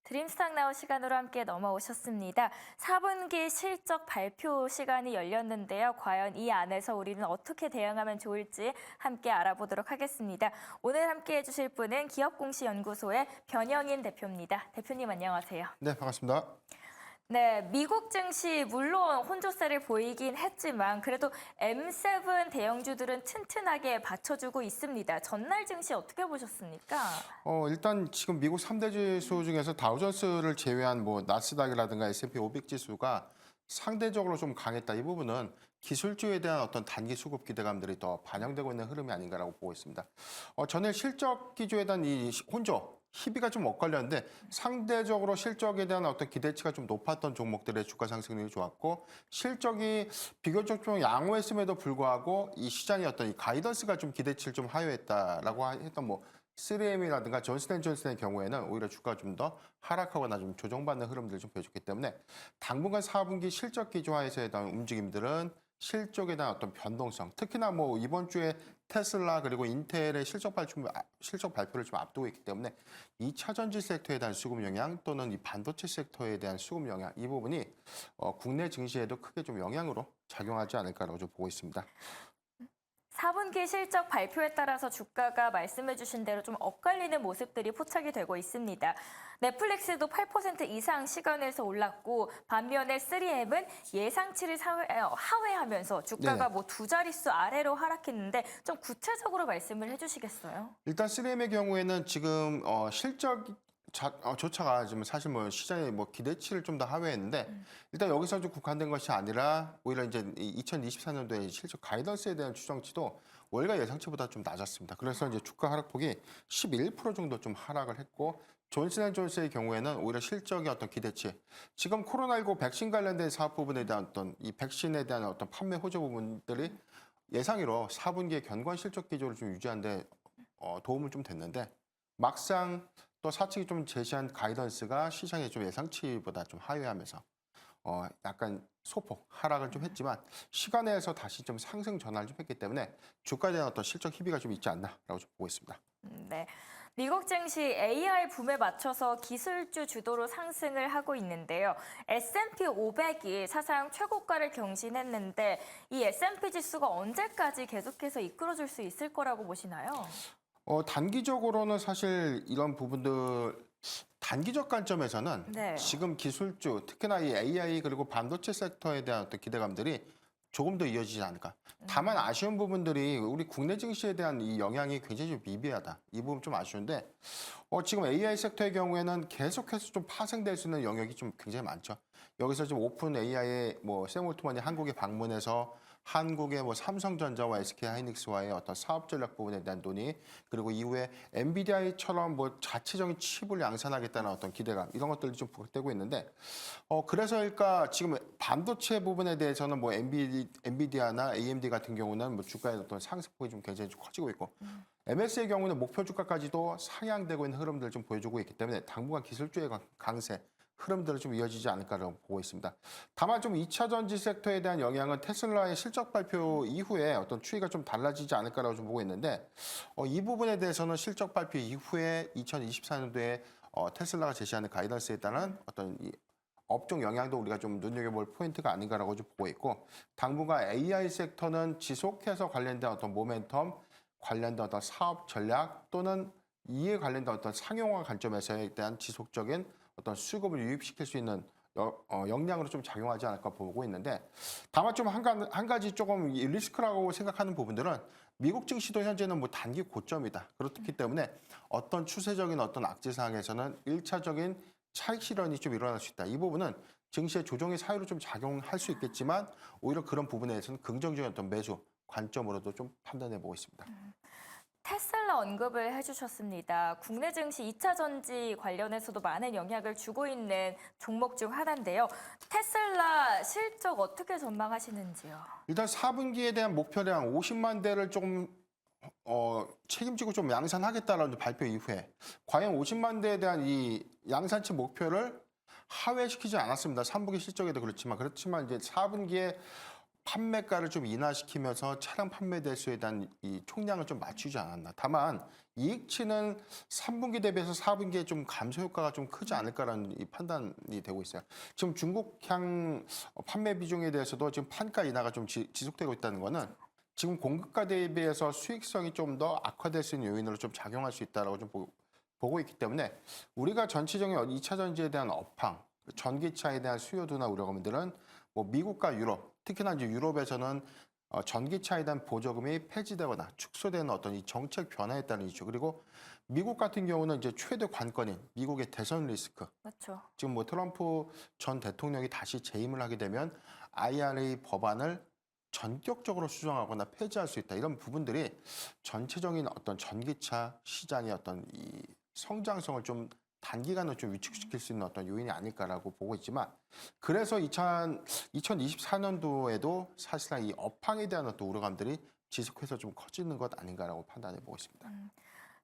드림스탁 나우 시간으로 함께 넘어오셨습니다. 4분기 실적 발표 시간이 열렸는데요. 과연 이 안에서 우리는 어떻게 대응하면 좋을지 함께 알아보도록 하겠습니다. 오늘 함께 해주실 분은 기업공시연구소의 변영인 대표입니다. 대표님 안녕하세요. 네, 반갑습니다. 네, 미국 증시 물론 혼조세를 보이긴 했지만 그래도 M7 대형주들은 튼튼하게 받쳐주고 있습니다. 전날 증시 어떻게 보셨습니까? 일단 지금 미국 3대 지수 중에서 다우존스를 제외한 나스닥이라든가 S&P 500 지수가 상대적으로 좀 강했다. 이 부분은 기술주에 대한 어떤 단기 수급 기대감들이 더 반영되고 있는 흐름이 아닌가라고 보고 있습니다. 전일 실적 기조에 대한 이 혼조, 희비가 좀 엇갈렸는데 상대적으로 실적에 대한 어떤 기대치가 좀 높았던 종목들의 주가 상승률이 좋았고 실적이 비교적 좀 양호했음에도 불구하고 이 시장의 어떤 이 가이던스가 좀 기대치를 좀 하회했다라고 했던 3M이라든가 존슨앤존슨의 경우에는 오히려 주가가 좀 더 하락하거나 좀 조정받는 흐름들을 좀 보여줬기 때문에 당분간 4분기 실적 기조화에서에 대한 움직임들은 실적에 대한 어떤 변동성, 특히나 이번 주에 테슬라 그리고 인텔의 실적 발표를 좀 앞두고 있기 때문에 2차 전지 섹터에 대한 수급 영향 또는 이 반도체 섹터에 대한 수급 영향 이 부분이 국내 증시에도 크게 좀 영향으로 작용하지 않을까라고 좀 보고 있습니다. 4분기 실적 발표에 따라서 주가가 말씀해 주신 대로 좀 엇갈리는 모습들이 포착이 되고 있습니다. 넷플릭스도 8% 이상 시간에서 올랐고 반면에 3M은 예상치를 하회하면서 주가가 두 자릿수 아래로 하락했는데 좀 구체적으로 말씀을 해주시겠어요? 일단 3M의 경우에는 지금 실적 조차가 지금 사실 시장의 기대치를 좀 더 하회했는데 일단 여기서 좀 국한된 것이 아니라 오히려 이제 2024년도에 실적 가이던스에 대한 추정치도 월가 예상치보다 좀 낮았습니다. 그래서 이제 주가 하락폭이 11% 정도 좀 하락을 했고 존슨앤존슨의 경우에는 오히려 실적의 어떤 기대치, 지금 코로나19 백신 관련된 사업 부분에 대한 어떤 이 백신에 대한 어떤 판매 호조 부분들이 예상으로 4분기의 견고한 실적 기조를 좀 유지하는데 도움을 좀 됐는데 막상 또 사측이 좀 제시한 가이던스가 시장의 좀 예상치보다 좀 하회하면서 약간 소폭 하락을 좀 했지만 시간에서 다시 좀 상승 전환을 좀 했기 때문에 주가에 대한 어떤 실적 희비가 좀 있지 않나라고 좀 보고 있습니다. 네. 미국 증시 AI 붐에 맞춰서 기술주 주도로 상승을 하고 있는데요. S&P 500이 사상 최고가를 경신했는데 이 S&P 지수가 언제까지 계속해서 이끌어줄 수 있을 거라고 보시나요? 단기적으로는 사실 이런 부분들 단기적 관점에서는 지금 기술주, 특히나 이 AI 그리고 반도체 섹터에 대한 어떤 기대감들이 조금 더 이어지지 않을까. 다만 아쉬운 부분들이 우리 국내 증시에 대한 이 영향이 굉장히 좀 미비하다. 이 부분 좀 아쉬운데 지금 AI 섹터의 경우에는 계속해서 좀 파생될 수 있는 영역이 좀 굉장히 많죠. 여기서 지금 오픈 AI의 샘 올트만이 한국에 방문해서 한국의 삼성전자와 SK하이닉스와의 어떤 사업 전략 부분에 대한 논의, 그리고 이후에 엔비디아처럼 자체적인 칩을 양산하겠다는 어떤 기대감 이런 것들이 좀 부각되고 있는데 그래서일까 지금 반도체 부분에 대해서는 엔비디아나 AMD 같은 경우는 주가의 어떤 상승폭이 좀 굉장히 좀 커지고 있고 MS의 경우는 목표 주가까지도 상향되고 있는 흐름들을 좀 보여주고 있기 때문에 당분간 기술주의 강세 흐름들은 좀 이어지지 않을까라고 보고 있습니다. 다만 좀 2차 전지 섹터에 대한 영향은 테슬라의 실적 발표 이후에 어떤 추이가 좀 달라지지 않을까라고 좀 보고 있는데 이 부분에 대해서는 실적 발표 이후에 2024년도에 테슬라가 제시하는 가이던스에 따른 어떤 이 업종 영향도 우리가 좀 눈여겨볼 포인트가 아닌가라고 좀 보고 있고 당분간 AI 섹터는 지속해서 관련된 어떤 모멘텀, 관련된 어떤 사업 전략 또는 이에 관련된 어떤 상용화 관점에서에 대한 지속적인 어떤 수급을 유입시킬 수 있는 역량으로 좀 작용하지 않을까 보고 있는데 다만 좀 한 가지 조금 리스크라고 생각하는 부분들은 미국 증시도 현재는 단기 고점이다. 그렇기 때문에 어떤 추세적인 어떤 악재 사항에서는 1차적인 차익 실현이 좀 일어날 수 있다. 이 부분은 증시의 조정의 사유로 좀 작용할 수 있겠지만 오히려 그런 부분에서는 긍정적인 어떤 매수 관점으로도 좀 판단해 보고 있습니다. 테슬라 언급을 해주셨습니다. 국내 증시 2차 전지 관련해서도 많은 영향을 주고 있는 종목 중 하나인데요. 테슬라 실적 어떻게 전망하시는지요? 일단 4분기에 대한 목표량 50만 대를 조금 책임지고 좀 양산하겠다라는 발표 이후에 과연 50만 대에 대한 이 양산치 목표를 하회시키지 않았습니다. 3분기 실적에도 그렇지만 이제 4분기에 판매가를 좀 인하시키면서 차량 판매 대수에 대한 이 총량을 좀 맞추지 않았나. 다만 이익치는 3분기 대비해서 4분기에 좀 감소 효과가 좀 크지 않을까라는 이 판단이 되고 있어요. 지금 중국향 판매 비중에 대해서도 지금 판가 인하가 좀 지속되고 있다는 거는 지금 공급가 대비해서 수익성이 좀 더 악화될 수 있는 요인으로 좀 작용할 수 있다라고 좀 보고 있기 때문에 우리가 전체적인 2차 전지에 대한 업황, 전기차에 대한 수요도나 우려감들은 뭐 미국과 유럽, 특히나 이제 유럽에서는 전기차에 대한 보조금이 폐지되거나 축소되는 어떤 이 정책 변화에 따른 이슈, 그리고 미국 같은 경우는 이제 최대 관건인 미국의 대선 리스크. 그렇죠. 지금 뭐 트럼프 전 대통령이 다시 재임을 하게 되면 IRA 법안을 전격적으로 수정하거나 폐지할 수 있다. 이런 부분들이 전체적인 어떤 전기차 시장의 어떤 이 성장성을 좀 단기간으로 좀 위축시킬 수 있는 어떤 요인이 아닐까라고 보고 있지만, 그래서 2024년도에도 사실상 이 업황에 대한 어떤 우려감들이 지속해서 좀 커지는 것 아닌가라고 판단해 보고 있습니다.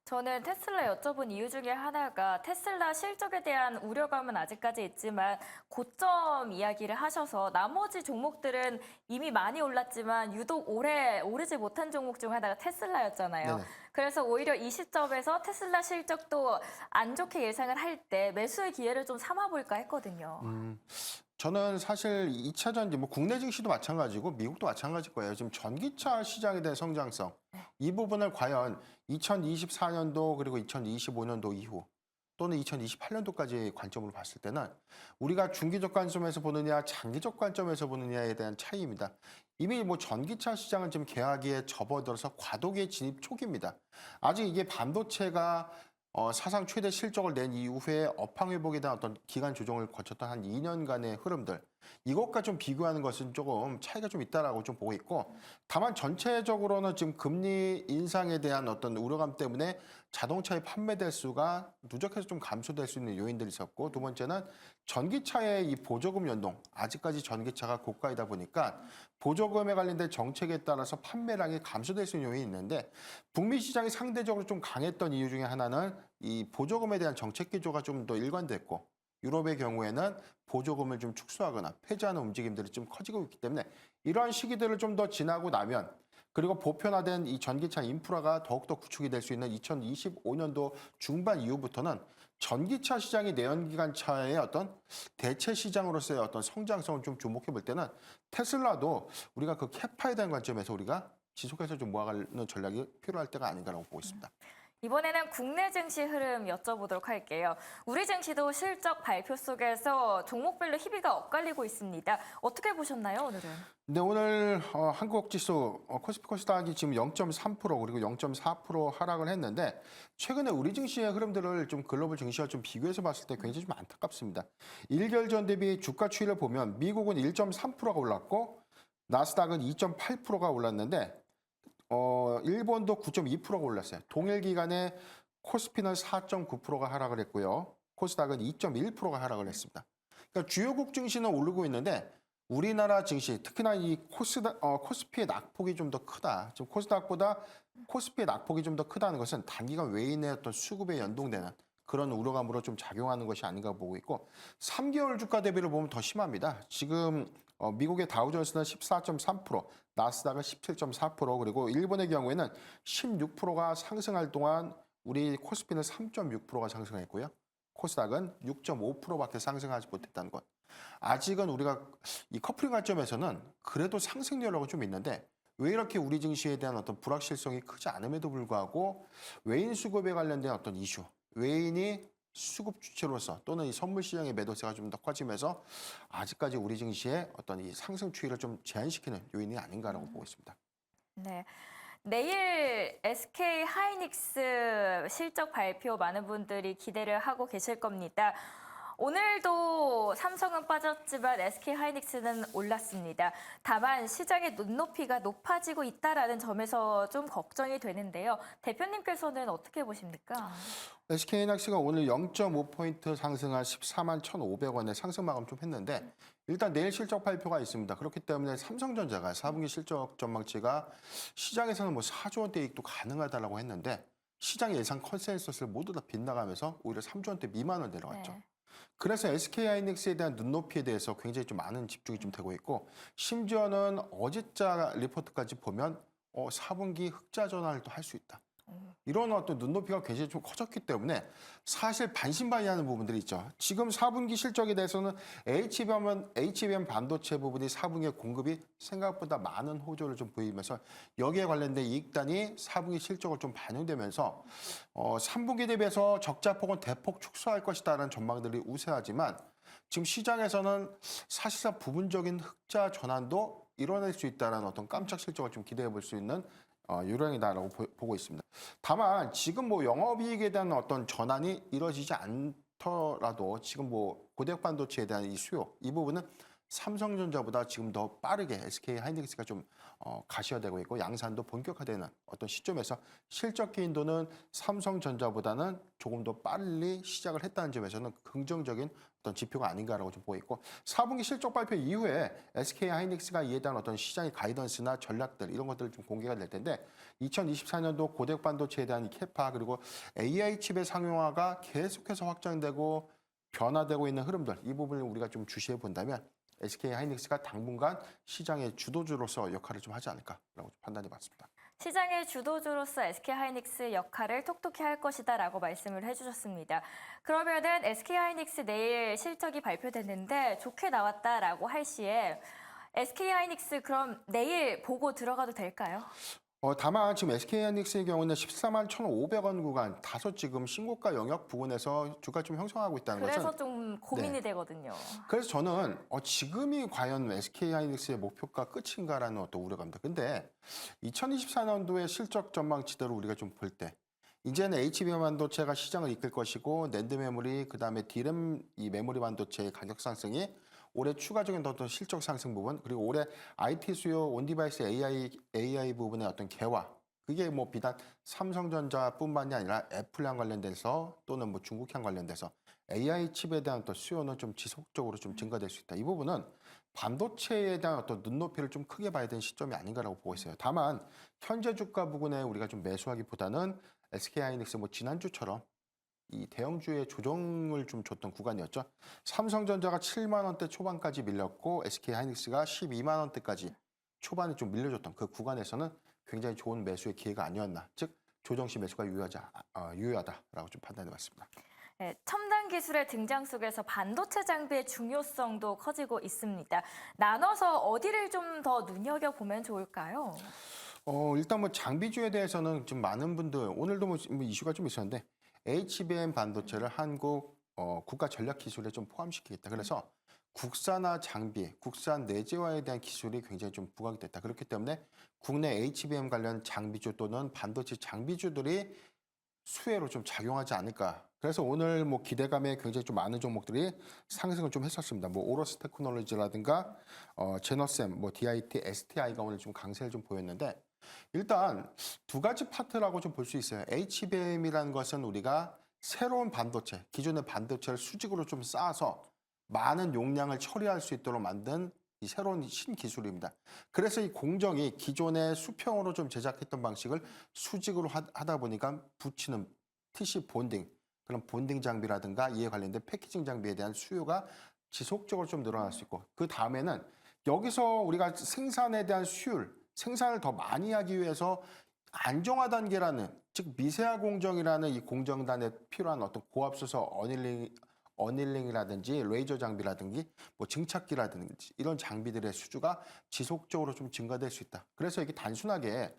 저는 테슬라 여쭤본 이유 중에 하나가 테슬라 실적에 대한 우려감은 아직까지 있지만 고점 이야기를 하셔서 나머지 종목들은 이미 많이 올랐지만 유독 오르지 못한 종목 중 하나가 테슬라였잖아요. 네네. 그래서 오히려 이 시점에서 테슬라 실적도 안 좋게 예상을 할 때 매수의 기회를 좀 삼아볼까 했거든요. 저는 사실 2차 전지, 뭐 국내 증시도 마찬가지고 미국도 마찬가지일 거예요. 지금 전기차 시장에 대한 성장성, 이 부분을 과연 2024년도 그리고 2025년도 이후 또는 2028년도까지 관점으로 봤을 때는 우리가 중기적 관점에서 보느냐 장기적 관점에서 보느냐에 대한 차이입니다. 이미 뭐 전기차 시장은 지금 개화기에 접어들어서 과도기에 진입 초기입니다. 아직 이게 반도체가 사상 최대 실적을 낸 이후에 업황 회복에 대한 어떤 기간 조정을 거쳤던 한 2년간의 흐름들, 이것과 좀 비교하는 것은 조금 차이가 좀 있다라고 좀 보고 있고, 다만 전체적으로는 지금 금리 인상에 대한 어떤 우려감 때문에 자동차의 판매 대수가 누적해서 좀 감소될 수 있는 요인들이 있었고, 두 번째는 전기차의 이 보조금 연동, 아직까지 전기차가 고가이다 보니까 보조금에 관련된 정책에 따라서 판매량이 감소될 수 있는 요인이 있는데, 북미 시장이 상대적으로 좀 강했던 이유 중에 하나는 이 보조금에 대한 정책 기조가 좀 더 일관됐고, 유럽의 경우에는 보조금을 좀 축소하거나 폐지하는 움직임들이 좀 커지고 있기 때문에 이러한 시기들을 좀 더 지나고 나면, 그리고 보편화된 이 전기차 인프라가 더욱더 구축이 될 수 있는 2025년도 중반 이후부터는 전기차 시장이 내연기관차의 어떤 대체 시장으로서의 어떤 성장성을 좀 주목해 볼 때는 테슬라도 우리가 그 캐파에 대한 관점에서 우리가 지속해서 좀 모아가는 전략이 필요할 때가 아닌가라고 보고 있습니다. 이번에는 국내 증시 흐름 여쭤보도록 할게요. 우리 증시도 실적 발표 속에서 종목별로 희비가 엇갈리고 있습니다. 어떻게 보셨나요, 오늘은? 근데 오늘 한국 지수 코스피 코스닥이 지금 0.3% 그리고 0.4% 하락을 했는데, 최근에 우리 증시의 흐름들을 좀 글로벌 증시와 좀 비교해서 봤을 때 굉장히 좀 안타깝습니다. 1개월 전 대비 주가 추이를 보면 미국은 1.3%가 올랐고 나스닥은 2.8%가 올랐는데 일본도 9.2%가 올랐어요. 동일 기간에 코스피는 4.9%가 하락을 했고요. 코스닥은 2.1%가 하락을 했습니다. 그러니까 주요국 증시는 오르고 있는데 우리나라 증시, 특히나 이 코스피의 낙폭이 좀 더 크다. 지금 코스닥보다 코스피의 낙폭이 좀 더 크다는 것은 단기간 외인의 어떤 수급에 연동되는 그런 우려감으로 좀 작용하는 것이 아닌가 보고 있고, 3개월 주가 대비를 보면 더 심합니다. 지금 미국의 다우존스는 14.3%, 나스닥은 17.4%, 그리고 일본의 경우에는 16%가 상승할 동안 우리 코스피는 3.6%가 상승했고요. 코스닥은 6.5%밖에 상승하지 못했다는 것. 아직은 우리가 이 커플링 관점에서는 그래도 상승 여력은 좀 있는데, 왜 이렇게 우리 증시에 대한 어떤 불확실성이 크지 않음에도 불구하고 외인 수급에 관련된 어떤 이슈, 외인이 수급 주체로서 또는 이 선물 시장의 매도세가 좀 더 커지면서 아직까지 우리 증시의 어떤 이 상승 추이를 좀 제한시키는 요인이 아닌가라고 보고 있습니다. 네. 내일 SK 하이닉스 실적 발표 많은 분들이 기대를 하고 계실 겁니다. 오늘도 삼성은 빠졌지만 SK 하이닉스는 올랐습니다. 다만 시장의 눈높이가 높아지고 있다라는 점에서 좀 걱정이 되는데요. 대표님께서는 어떻게 보십니까? SK하이닉스가 오늘 0.5포인트 상승한 14만 1,500원에 상승 마감 좀 했는데, 일단 내일 실적 발표가 있습니다. 그렇기 때문에 삼성전자가 4분기 실적 전망치가 시장에서는 뭐 4조 원대 이익도 가능하다라고 했는데, 시장 예상 컨센서스를 모두 다 빗나가면서 오히려 3조 원대 미만으로 내려갔죠. 네. 그래서 SK하이닉스에 대한 눈높이에 대해서 굉장히 좀 많은 집중이 좀 되고 있고 심지어는 어제자 리포트까지 보면 4분기 흑자 전환을 또 할 수 있다. 이런 어떤 눈높이가 굉장히 좀 커졌기 때문에 사실 반신반의하는 부분들이 있죠. 지금 4분기 실적에 대해서는 HBM 반도체 부분이 4분기에 공급이 생각보다 많은 호조를 좀 보이면서 여기에 관련된 이익단이 4분기 실적을 좀 반영되면서 3분기 대비해서 적자폭은 대폭 축소할 것이다라는 전망들이 우세하지만 지금 시장에서는 사실상 부분적인 흑자 전환도 이뤄낼 수 있다는 어떤 깜짝 실적을 좀 기대해 볼 수 있는 요령이다라고 보고 있습니다. 다만 지금 뭐 영업이익에 대한 어떤 전환이 이루어지지 않더라도 지금 뭐 고대역 반도체에 대한 이 수요 이 부분은 삼성전자보다 지금 더 빠르게 SK하이닉스가 좀 가시화되고 있고 양산도 본격화되는 어떤 시점에서 실적 기인도는 삼성전자보다는 조금 더 빨리 시작을 했다는 점에서는 긍정적인 어떤 지표가 아닌가라고 좀 보고 있고 4분기 실적 발표 이후에 SK하이닉스가 이에 대한 어떤 시장의 가이던스나 전략들 이런 것들을 좀 공개가 될 텐데 2024년도 고대역 반도체에 대한 캐파 그리고 AI 칩의 상용화가 계속해서 확장되고 변화되고 있는 흐름들 이 부분을 우리가 좀 주시해 본다면 SK하이닉스가 당분간 시장의 주도주로서 역할을 좀 하지 않을까라고 판단해 봤습니다. 시장의 주도주로서 SK하이닉스 역할을 톡톡히 할 것이다라고 말씀을 해주셨습니다. 그러면은 SK하이닉스 내일 실적이 발표됐는데 좋게 나왔다라고 할 시에 SK하이닉스 그럼 내일 보고 들어가도 될까요? 다만 지금 SK하이닉스의 경우는 14만 1,500원 구간 다소 지금 신고가 영역 부근에서 주가 좀 형성하고 있다는 것은 그래서 좀 고민이 되거든요. 그래서 저는 지금이 과연 SK하이닉스의 목표가 끝인가라는 어떤 우려감입니다. 근데 2024년도의 실적 전망치대로 우리가 좀 볼 때 이제는 HBM 반도체가 시장을 이끌 것이고 낸드 메모리 그다음에 D램 이 메모리 반도체의 가격 상승이 올해 추가적인 어떤 실적 상승 부분 그리고 올해 IT 수요 온디바이스 AI 부분의 어떤 개화 그게 뭐 비단 삼성전자뿐만이 아니라 애플향 관련돼서 또는 뭐 중국향 관련돼서 AI 칩에 대한 어떤 수요는 좀 지속적으로 좀 증가될 수 있다. 이 부분은 반도체에 대한 어떤 눈높이를 좀 크게 봐야 되는 시점이 아닌가라고 보고 있어요. 다만 현재 주가 부근에 우리가 좀 매수하기보다는 SK하이닉스 뭐 지난주처럼 이 대형주의 조정을 좀 줬던 구간이었죠. 삼성전자가 7만 원대 초반까지 밀렸고 SK하이닉스가 12만 원대까지 초반에 좀 밀려줬던 그 구간에서는 굉장히 좋은 매수의 기회가 아니었나. 즉 조정 시 매수가 유효하다라고 좀 판단해봤습니다. 네, 첨단 기술의 등장 속에서 반도체 장비의 중요성도 커지고 있습니다. 나눠서 어디를 좀 더 눈여겨보면 좋을까요? 일단 뭐 장비주에 대해서는 좀 많은 분들 오늘도 뭐 이슈가 좀 있었는데 HBM 반도체를 한국 국가 전략 기술에 좀 포함시키겠다. 그래서 국산화 장비, 국산 내재화에 대한 기술이 굉장히 좀 부각이 됐다. 그렇기 때문에 국내 HBM 관련 장비주 또는 반도체 장비주들이 수혜로 좀 작용하지 않을까. 그래서 오늘 뭐 기대감에 굉장히 좀 많은 종목들이 상승을 좀 했었습니다. 뭐 오로스 테크놀로지라든가 제너셈, 뭐 DIT, STI가 오늘 좀 강세를 좀 보였는데 일단 두 가지 파트라고 좀 볼 수 있어요. HBM이라는 것은 우리가 새로운 반도체, 기존의 반도체를 수직으로 좀 쌓아서 많은 용량을 처리할 수 있도록 만든 이 새로운 신기술입니다. 그래서 이 공정이 기존의 수평으로 좀 제작했던 방식을 수직으로 하다 보니까 붙이는 TC 본딩, 그런 본딩 장비라든가 이에 관련된 패키징 장비에 대한 수요가 지속적으로 좀 늘어날 수 있고 그 다음에는 여기서 우리가 생산에 대한 수율, 생산을 더 많이 하기 위해서 안정화 단계라는 즉 미세화 공정이라는 이 공정단에 필요한 어떤 고압수소 어닐링이라든지 레이저 장비라든지 뭐 증착기라든지 이런 장비들의 수주가 지속적으로 좀 증가될 수 있다. 그래서 이게 단순하게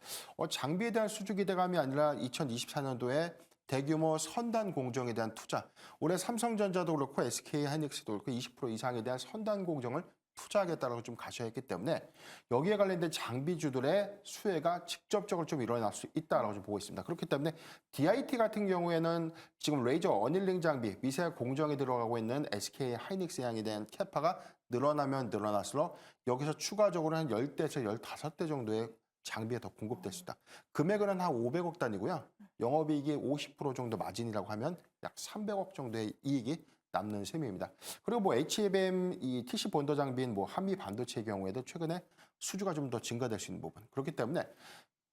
장비에 대한 수주 기대감이 아니라 2024년도에 대규모 선단 공정에 대한 투자. 올해 삼성전자도 그렇고 SK하이닉스도 그렇고 20% 이상에 대한 선단 공정을 투자하겠다라고 좀 가셔야했기 때문에 여기에 관련된 장비주들의 수혜가 직접적으로 좀 일어날 수 있다라고 좀 보고 있습니다. 그렇기 때문에 DIT 같은 경우에는 지금 레이저 어닐링 장비, 미세 공정에 들어가고 있는 SK하이닉스 양에 대한 캐파가 늘어나면 늘어날수록 여기서 추가적으로 한 10대에서 15대 정도의 장비에 더 공급될 수 있다. 금액은 한 500억 단위고요. 영업이익이 50% 정도 마진이라고 하면 약 300억 정도의 이익이 남는 셈입니다. 그리고 뭐 HBM 이 TC 본더 장비인 뭐 한미 반도체의 경우에도 최근에 수주가 좀 더 증가될 수 있는 부분. 그렇기 때문에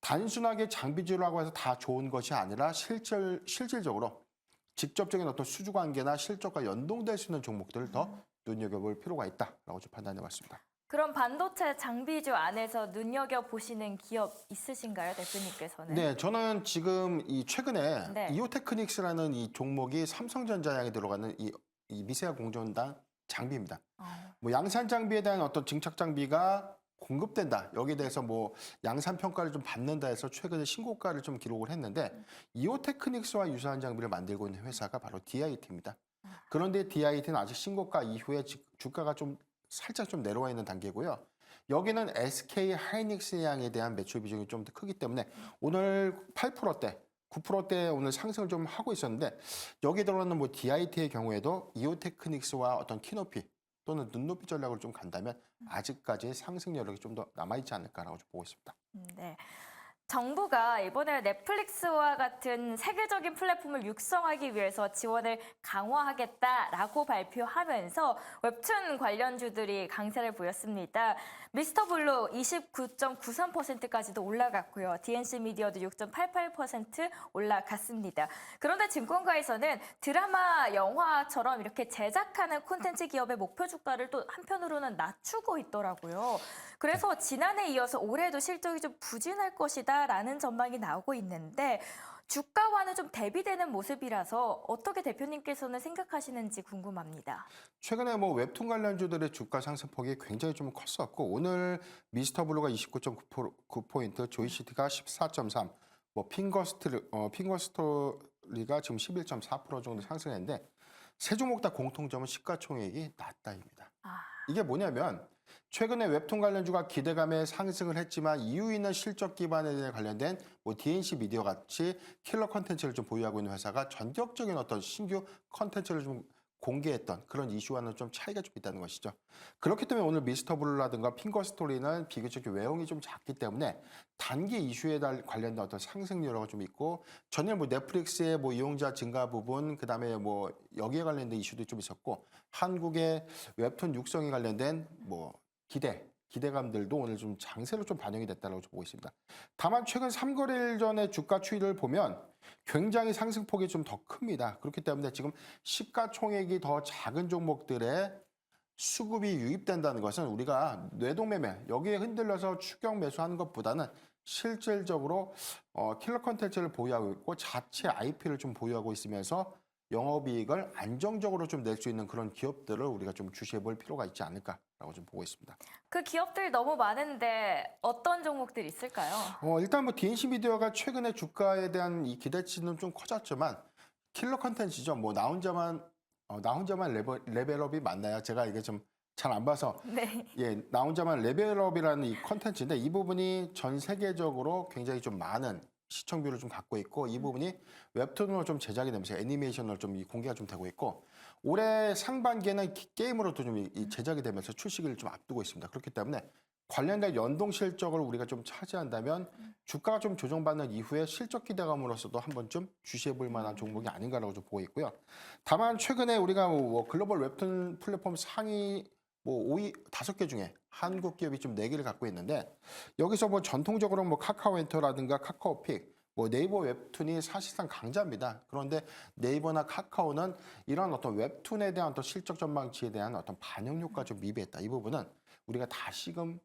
단순하게 장비주라고 해서 다 좋은 것이 아니라 실질적으로 직접적인 어떤 수주 관계나 실적과 연동될 수 있는 종목들을 더 눈여겨볼 필요가 있다라고 좀 판단해봤습니다. 그럼 반도체 장비주 안에서 눈여겨보시는 기업 있으신가요, 대표님께서는? 네, 저는 지금 이 최근에 네. 이오테크닉스라는 이 종목이 삼성전자에 들어가는 이 미세화 공정단 장비입니다. 뭐 양산 장비에 대한 어떤 증착 장비가 공급된다. 여기에 대해서 뭐 양산 평가를 좀 받는다 해서 최근에 신고가를 좀 기록을 했는데 이오테크닉스와 유사한 장비를 만들고 있는 회사가 바로 DIT입니다. 그런데 DIT는 아직 신고가 이후에 주가가 좀 살짝 좀 내려와 있는 단계고요. 여기는 SK 하이닉스 양에 대한 매출 비중이 좀 더 크기 때문에 오늘 8%대, 9%대 오늘 상승을 좀 하고 있었는데 여기에 들어가는 뭐 DIT의 경우에도 이오테크닉스와 어떤 키높이 또는 눈높이 전략을 좀 간다면 아직까지 상승 여력이 좀 더 남아있지 않을까라고 좀 보고 있습니다. 네. 정부가 이번에 넷플릭스와 같은 세계적인 플랫폼을 육성하기 위해서 지원을 강화하겠다라고 발표하면서 웹툰 관련주들이 강세를 보였습니다. 미스터블루 29.93%까지도 올라갔고요. DNC 미디어도 6.88% 올라갔습니다. 그런데 증권가에서는 드라마, 영화처럼 이렇게 제작하는 콘텐츠 기업의 목표 주가를 또 한편으로는 낮추고 있더라고요. 그래서 지난해에 이어서 올해도 실적이 좀 부진할 것이다라는 전망이 나오고 있는데 주가와는 좀 대비되는 모습이라서 어떻게 대표님께서는 생각하시는지 궁금합니다. 최근에 뭐 웹툰 관련주들의 주가 상승폭이 굉장히 좀 컸었고 오늘 미스터블루가 29.9%, 조이시티가 14.3%, 뭐 핑거스토리가 지금 11.4% 정도 상승했는데 세 종목 다 공통점은 시가총액이 낮다입니다. 이게 뭐냐면 최근에 웹툰 관련주가 기대감에 상승을 했지만 이유 있는 실적 기반에 관련된 뭐 DNC 미디어 같이 킬러 컨텐츠를 좀 보유하고 있는 회사가 전격적인 어떤 신규 컨텐츠를 좀 공개했던 그런 이슈와는 좀 차이가 좀 있다는 것이죠. 그렇기 때문에 오늘 미스터블루라든가 핑거스토리는 비교적 외형이 좀 작기 때문에 단기 이슈에 관련된 어떤 상승 여력가 좀 있고 전일 뭐 넷플릭스의 뭐 이용자 증가 부분 그다음에 뭐 여기에 관련된 이슈도 좀 있었고 한국의 웹툰 육성에 관련된 뭐 기대감들도 오늘 좀 장세로 좀 반영이 됐다고 보고 있습니다. 다만 최근 3거래일 전의 주가 추이를 보면 굉장히 상승폭이 좀 더 큽니다. 그렇기 때문에 지금 시가총액이 더 작은 종목들의 수급이 유입된다는 것은 우리가 뇌동매매 여기에 흔들려서 추격 매수하는 것보다는 실질적으로 킬러 컨텐츠를 보유하고 있고 자체 IP를 좀 보유하고 있으면서 영업이익을 안정적으로 좀 낼 수 있는 그런 기업들을 우리가 좀 주시해 볼 필요가 있지 않을까라고 좀 보고 있습니다. 그 기업들 너무 많은데 어떤 종목들 있을까요? 일단 뭐 DNC 미디어가 최근에 주가에 대한 이 기대치는 좀 커졌지만 킬러 컨텐츠죠. 뭐 나 혼자만 레벨업이 맞나요? 제가 이게 좀 잘 안 봐서 네. 예, 나 혼자만 레벨업이라는 이 컨텐츠인데 이 부분이 전 세계적으로 굉장히 좀 많은 시청률을 좀 갖고 있고 이 부분이 웹툰으로 좀 제작이 되면서 애니메이션으로 좀 공개가 좀 되고 있고 올해 상반기에는 게임으로도 좀 이 제작이 되면서 출시를 좀 앞두고 있습니다. 그렇기 때문에 관련된 연동 실적을 우리가 좀 차지한다면 주가가 좀 조정받는 이후에 실적 기대감으로서도 한 번쯤 주시해 볼 만한 종목이 아닌가라고 좀 보고 있고요. 다만 최근에 우리가 뭐 글로벌 웹툰 플랫폼 상위 뭐 5위 5개 중에 한국 기업이 좀 4개를 갖고 있는데 여기서 뭐 전통적으로 뭐 카카오엔터라든가 카카오픽 뭐 네이버 웹툰이 사실상 강자입니다. 그런데 네이버나 카카오는 이런 어떤 웹툰에 대한 어떤 실적 전망치에 대한 어떤 반영 효과가 좀 미비했다. 이 부분은 우리가 다시금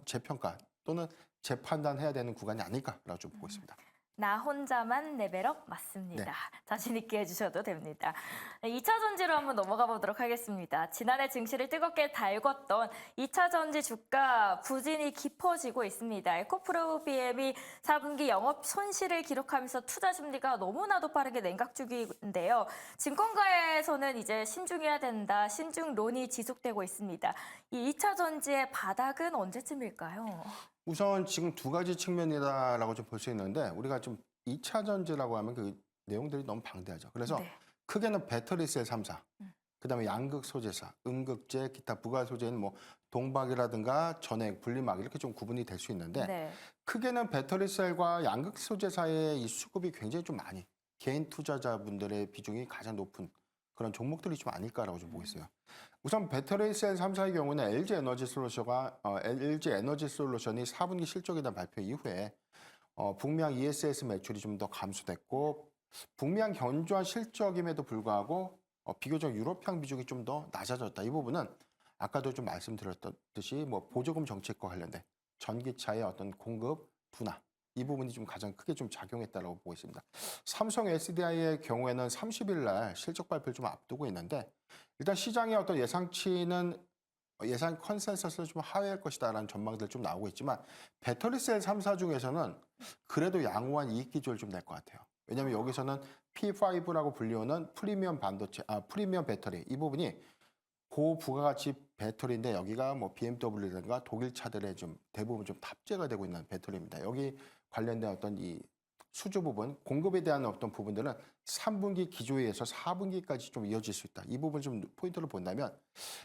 재평가 또는 재판단해야 되는 구간이 아닐까라고 좀 보고 있습니다. 나 혼자만 레벨업 맞습니다. 네. 자신 있게 해주셔도 됩니다. 2차 전지로 한번 넘어가 보도록 하겠습니다. 지난해 증시를 뜨겁게 달궜던 2차 전지 주가 부진이 깊어지고 있습니다. 에코프로 BM이 4분기 영업 손실을 기록하면서 투자 심리가 너무나도 빠르게 냉각 중인데요. 증권가에서는 이제 신중해야 된다, 신중론이 지속되고 있습니다. 이 2차 전지의 바닥은 언제쯤일까요? 우선 지금 두 가지 측면이다라고 좀 볼 수 있는데 우리가 좀 2차 전지라고 하면 그 내용들이 너무 방대하죠. 그래서 네. 크게는 배터리셀 3사, 그다음에 양극 소재사, 음극재, 기타 부가 소재인 뭐 동박이라든가 전액, 분리막 이렇게 좀 구분이 될 수 있는데 네. 크게는 배터리셀과 양극 소재사의 이 수급이 굉장히 좀 많이 개인 투자자분들의 비중이 가장 높은 그런 종목들이 좀 아닐까라고 좀 보고 있어요. 우선 배터리셀 3사의 경우는 LG 에너지 솔루션이 4분기 실적에 대한 발표 이후에 북미향 ESS 매출이 좀 더 감소됐고 북미한 견조한 실적임에도 불구하고 비교적 유럽향 비중이 좀 더 낮아졌다. 이 부분은 아까도 좀 말씀드렸듯이 뭐 보조금 정책과 관련된 전기차의 어떤 공급 둔화 이 부분이 좀 가장 크게 좀 작용했다고 보고 있습니다. 삼성 SDI의 경우에는 30일 날 실적 발표를 좀 앞두고 있는데 일단 시장의 어떤 예상치는 예상 컨센서스를 좀 하회할 것이다라는 전망들 좀 나오고 있지만 배터리셀 3사 중에서는 그래도 양호한 이익 기조를 좀 낼 것 같아요. 왜냐하면 여기서는 P5라고 불리우는 프리미엄 반도체, 프리미엄 배터리 이 부분이 고부가가치 배터리인데 여기가 뭐 BMW라든가 독일 차들의 좀 대부분 좀 탑재가 되고 있는 배터리입니다. 여기 관련된 어떤 이 수주 부분, 공급에 대한 어떤 부분들은 3분기 기조에서 4분기까지 좀 이어질 수 있다. 이 부분 좀 포인트를 본다면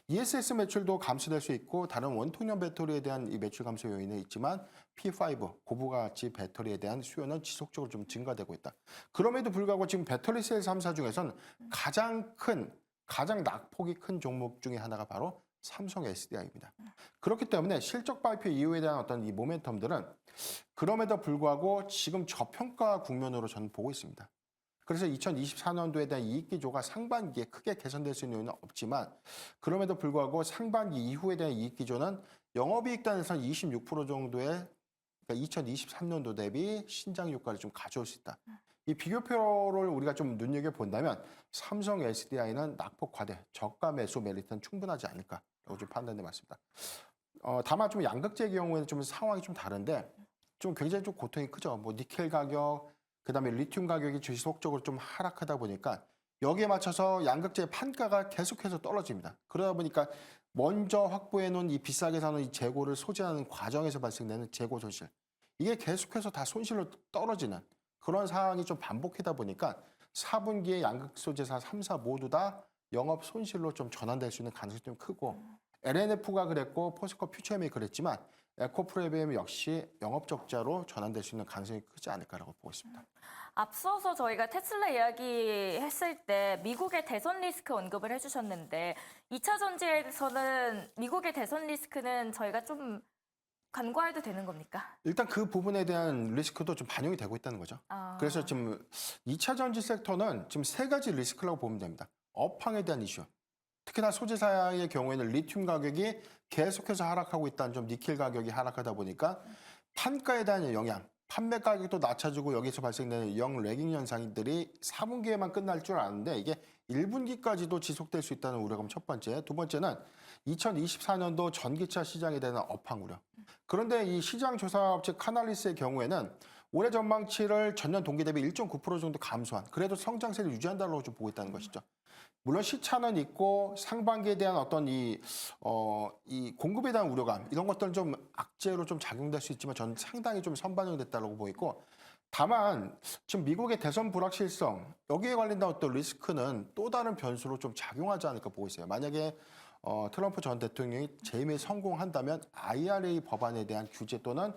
ESS 매출도 감소될 수 있고 다른 원통형 배터리에 대한 이 매출 감소 요인은 있지만 P5 고부가가치 배터리에 대한 수요는 지속적으로 좀 증가되고 있다. 그럼에도 불구하고 지금 배터리 셀 3사 중에서는 가장 낙폭이 큰 종목 중에 하나가 바로 삼성 SDI입니다. 그렇기 때문에 실적 발표 이후에 대한 어떤 이 모멘텀들은 그럼에도 불구하고 지금 저평가 국면으로 저는 보고 있습니다. 그래서 2024년도에 대한 이익 기조가 상반기에 크게 개선될 수 있는 요인은 없지만 그럼에도 불구하고 상반기 이후에 대한 이익 기조는 영업이익 단에서 26% 정도의 그러니까 2023년도 대비 신장 효과를 좀 가져올 수 있다. 이 비교표를 우리가 좀 눈여겨본다면 삼성 SDI는 낙폭 과대, 저가 매수 메리트는 충분하지 않을까라고 좀 판단해 봤습니다. 다만 좀 양극재의 경우에는 좀 상황이 좀 다른데 좀 굉장히 좀 고통이 크죠. 뭐 니켈 가격, 그다음에 리튬 가격이 지속적으로 좀 하락하다 보니까 여기에 맞춰서 양극재 판가가 계속해서 떨어집니다. 그러다 보니까 먼저 확보해 놓은 이 비싸게 사는 이 재고를 소진하는 과정에서 발생되는 재고 손실. 이게 계속해서 다 손실로 떨어지는 그런 상황이 좀 반복하다 보니까 4분기에 양극 소재사 3사 모두 다 영업 손실로 좀 전환될 수 있는 가능성이 좀 크고 LNF가 그랬고 포스코 퓨처엠이 그랬지만 에코프로비엠 역시 영업 적자로 전환될 수 있는 가능성이 크지 않을까라고 보고 있습니다. 앞서서 저희가 테슬라 이야기했을 때 미국의 대선 리스크 언급을 해주셨는데 2차 전지에서는 미국의 대선 리스크는 저희가 좀 간과해도 되는 겁니까? 일단 그 부분에 대한 리스크도 좀 반영이 되고 있다는 거죠. 그래서 지금 2차 전지 섹터는 지금 세 가지 리스크라고 보면 됩니다. 업황에 대한 이슈. 특히나 소재사의 경우에는 리튬 가격이 계속해서 하락하고 있다는 점, 니켈 가격이 하락하다 보니까 판가에 대한 영향, 판매 가격도 낮아지고 여기서 발생되는 영 레깅 현상들이 4분기에만 끝날 줄 아는데 이게 1분기까지도 지속될 수 있다는 우려가 첫 번째. 두 번째는 2024년도 전기차 시장에 대한 업황 우려. 그런데 이 시장 조사업체 카날리스의 경우에는 올해 전망치를 전년 동기 대비 1.9% 정도 감소한 그래도 성장세를 유지한다고 좀 보고 있다는 것이죠. 물론 시차는 있고 상반기에 대한 어떤 이 공급에 대한 우려감 이런 것들은 좀 악재로 좀 작용될 수 있지만 저는 상당히 좀 선반영됐다고 보이고 다만 지금 미국의 대선 불확실성 여기에 관련된 어떤 리스크는 또 다른 변수로 좀 작용하지 않을까 보고 있어요. 만약에 트럼프 전 대통령이 재임에 성공한다면 IRA 법안에 대한 규제 또는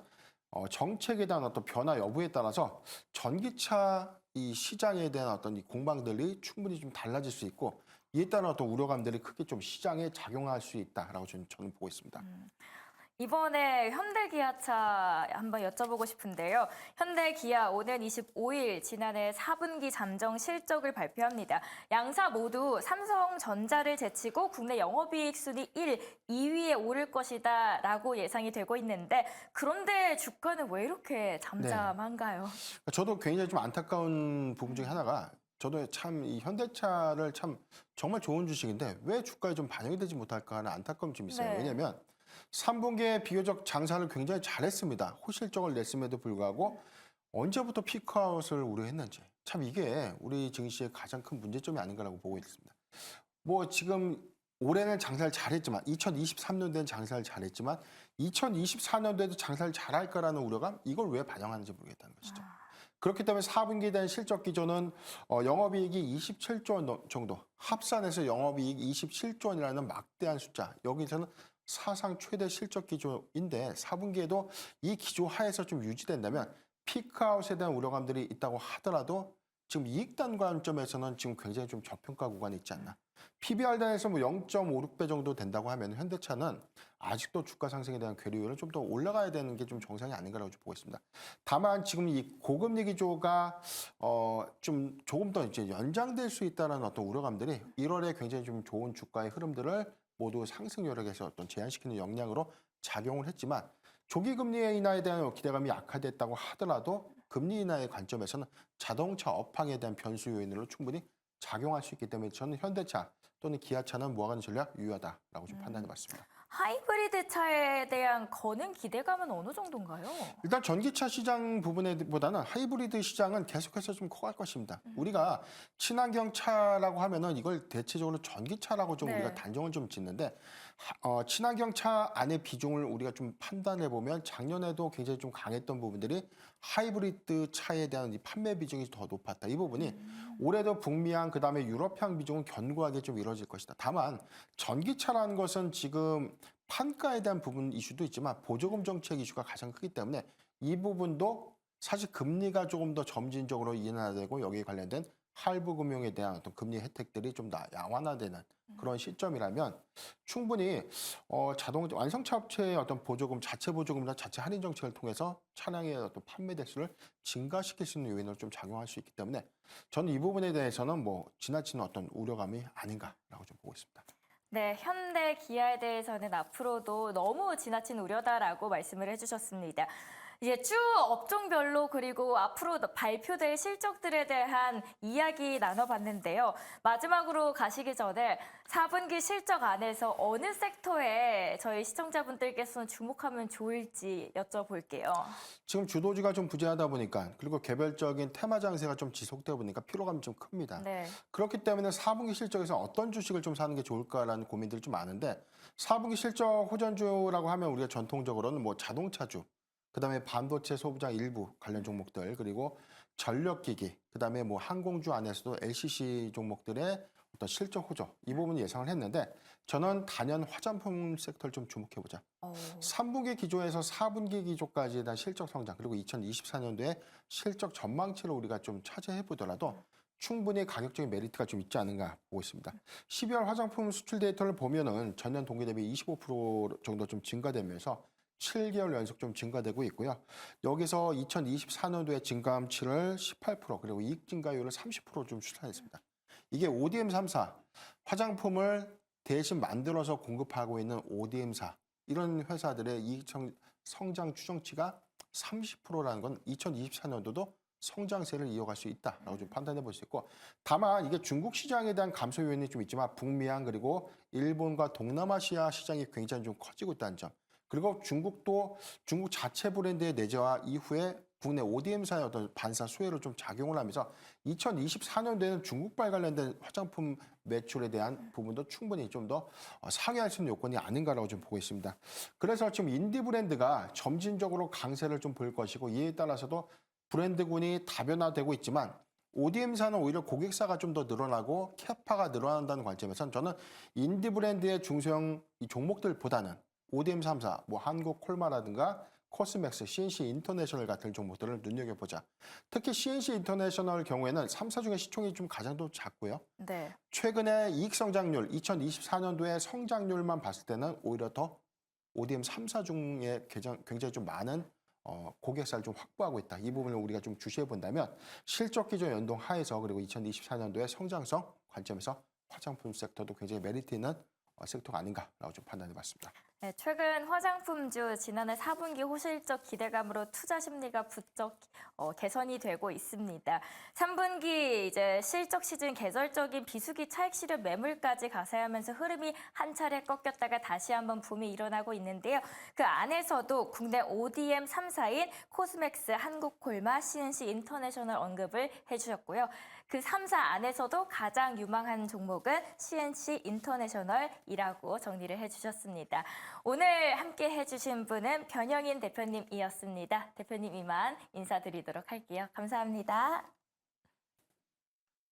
정책에 대한 어떤 변화 여부에 따라서 전기차 이 시장에 대한 어떤 이 공방들이 충분히 좀 달라질 수 있고 이에 따른 어떤 우려감들이 크게 좀 시장에 작용할 수 있다라고 저는 보고 있습니다. 이번에 현대기아차 한번 여쭤보고 싶은데요. 현대기아 오는 25일 지난해 4분기 잠정 실적을 발표합니다. 양사 모두 삼성전자를 제치고 국내 영업이익 순위 1, 2위에 오를 것이다 라고 예상이 되고 있는데 그런데 주가는 왜 이렇게 잠잠한가요? 네. 저도 굉장히 좀 안타까운 부분 중에 하나가 저도 참 이 현대차를 참 정말 좋은 주식인데 왜 주가에 좀 반영이 되지 못할까 하는 안타까움이 좀 있어요. 네. 왜냐하면 3분기에 비교적 장사를 굉장히 잘했습니다. 호실적을 냈음에도 불구하고 언제부터 피크아웃을 우려했는지 참 이게 우리 증시의 가장 큰 문제점이 아닌가라고 보고 있습니다. 뭐 지금 올해는 장사를 잘했지만 2023년도에는 장사를 잘했지만 2024년도에도 장사를 잘할 거라는 우려감 이걸 왜 반영하는지 모르겠다는 것이죠. 그렇기 때문에 4분기에 대한 실적 기조는 영업이익이 27조 원 정도 합산해서 영업이익 27조 원이라는 막대한 숫자 여기서는 사상 최대 실적 기조인데 4분기에도 이 기조 하에서 좀 유지된다면 피크아웃에 대한 우려감들이 있다고 하더라도 지금 이익단 관점에서는 지금 굉장히 좀 저평가 구간이 있지 않나. PBR 단에서 뭐 0.56배 정도 된다고 하면 현대차는 아직도 주가 상승에 대한 괴리율은 좀 더 올라가야 되는 게 좀 정상이 아닌가라고 좀 보고 있습니다. 다만 지금 이 고금리 기조가 좀 조금 더 이제 연장될 수 있다는 어떤 우려감들이 1월에 굉장히 좀 좋은 주가의 흐름들을 모두 상승 여력에서 어떤 제한시키는 역량으로 작용을 했지만 조기 금리 인하에 대한 기대감이 약화됐다고 하더라도 금리 인하의 관점에서는 자동차 업황에 대한 변수 요인으로 충분히 작용할 수 있기 때문에 저는 현대차 또는 기아차는 모아가는 전략 유효하다라고 좀 판단해봤습니다. 하이브리드 차에 대한 거는 기대감은 어느 정도인가요? 일단 전기차 시장 부분보다는 하이브리드 시장은 계속해서 좀 커갈 것입니다. 우리가 친환경 차라고 하면은 이걸 대체적으로 전기차라고 좀 네. 우리가 단정을 좀 짓는데 친환경 차 안의 비중을 우리가 좀 판단해 보면 작년에도 굉장히 좀 강했던 부분들이 하이브리드 차에 대한 이 판매 비중이 더 높았다. 이 부분이 올해도 북미향 그다음에 유럽향 비중은 견고하게 좀 이루어질 것이다. 다만 전기차라는 것은 지금 판가에 대한 부분 이슈도 있지만 보조금 정책 이슈가 가장 크기 때문에 이 부분도 사실 금리가 조금 더 점진적으로 인하되고 여기에 관련된 할부 금융에 대한 어떤 금리 혜택들이 좀 더 양완화되는 그런 시점이라면 충분히 자동차 완성차 업체의 어떤 보조금, 자체 보조금이나 자체 할인 정책을 통해서 차량의 어떤 판매 대수를 증가시킬 수 있는 요인으로 좀 작용할 수 있기 때문에 저는 이 부분에 대해서는 뭐 지나친 어떤 우려감이 아닌가라고 좀 보고 있습니다. 네, 현대 기아에 대해서는 앞으로도 너무 지나친 우려다라고 말씀을 해주셨습니다. 이제 쭉 업종별로 그리고 앞으로 발표될 실적들에 대한 이야기 나눠봤는데요. 마지막으로 가시기 전에 4분기 실적 안에서 어느 섹터에 저희 시청자분들께서는 주목하면 좋을지 여쭤볼게요. 지금 주도주가 좀 부재하다 보니까 그리고 개별적인 테마 장세가 좀 지속되다 보니까 피로감이 좀 큽니다. 네. 그렇기 때문에 4분기 실적에서 어떤 주식을 좀 사는 게 좋을까라는 고민들이 좀 많은데 4분기 실적 호전주라고 하면 우리가 전통적으로는 뭐 자동차주, 그다음에 반도체 소부장 일부 관련 종목들 그리고 전력기기, 그다음에 뭐 항공주 안에서도 LCC 종목들의 어떤 실적 호조 이 부분 예상을 했는데 저는 단연 화장품 섹터를 좀 주목해보자. 3분기 기조에서 4분기 기조까지에 대한 실적 성장 그리고 2024년도에 실적 전망치를 우리가 좀 차지해 보더라도 충분히 가격적인 메리트가 좀 있지 않은가 보고 있습니다. 12월 화장품 수출 데이터를 보면은 전년 동기 대비 25% 정도 좀 증가되면서 7개월 연속 좀 증가되고 있고요. 여기서 2024년도에 증감치를 18% 그리고 이익 증가율을 30%좀 추산했습니다. 이게 ODM 3사 화장품을 대신 만들어서 공급하고 있는 ODM사 이런 회사들의 이익 성장 추정치가 30%라는 건 2024년도도 성장세를 이어갈 수 있다라고 좀 판단해 볼 수 있고 다만 이게 중국 시장에 대한 감소 요인이 좀 있지만 북미향 그리고 일본과 동남아시아 시장이 굉장히 좀 커지고 있다는 점 그리고 중국도 중국 자체 브랜드의 내재화 이후에 국내 ODM사의 어떤 반사 수혜로 좀 작용을 하면서 2024년도에는 중국발 관련된 화장품 매출에 대한 부분도 충분히 좀 더 상회할 수 있는 요건이 아닌가라고 좀 보고 있습니다. 그래서 지금 인디 브랜드가 점진적으로 강세를 좀 볼 것이고 이에 따라서도 브랜드군이 다변화되고 있지만 ODM사는 오히려 고객사가 좀 더 늘어나고 캐파가 늘어난다는 관점에서는 저는 인디 브랜드의 중소형 이 종목들보다는 ODM 3사, 뭐 한국콜마라든가 코스맥스, CNC 인터내셔널 같은 종목들을 눈여겨보자. 특히 CNC 인터내셔널 경우에는 3사 중에 시총이 좀 가장 더 작고요. 네. 최근에 이익 성장률, 2024년도의 성장률만 봤을 때는 오히려 더 ODM 3사 중에 굉장히 좀 많은 고객사를 좀 확보하고 있다. 이 부분을 우리가 좀 주시해 본다면 실적 기조 연동 하에서 그리고 2024년도의 성장성 관점에서 화장품 섹터도 굉장히 메리트 있는 섹터가 아닌가라고 좀 판단해 봤습니다. 네, 최근 화장품주 지난해 4분기 호실적 기대감으로 투자 심리가 부쩍 개선이 되고 있습니다. 3분기 이제 실적 시즌 계절적인 비수기 차익 실현 매물까지 가세하면서 흐름이 한 차례 꺾였다가 다시 한번 붐이 일어나고 있는데요. 그 안에서도 국내 ODM 3사인 코스맥스, 한국콜마, CNC 인터내셔널 언급을 해주셨고요. 그 3사 안에서도 가장 유망한 종목은 CNC 인터내셔널이라고 정리를 해주셨습니다. 오늘 함께 해주신 분은 변영인 대표님이었습니다. 대표님 이만 인사드리도록 할게요. 감사합니다.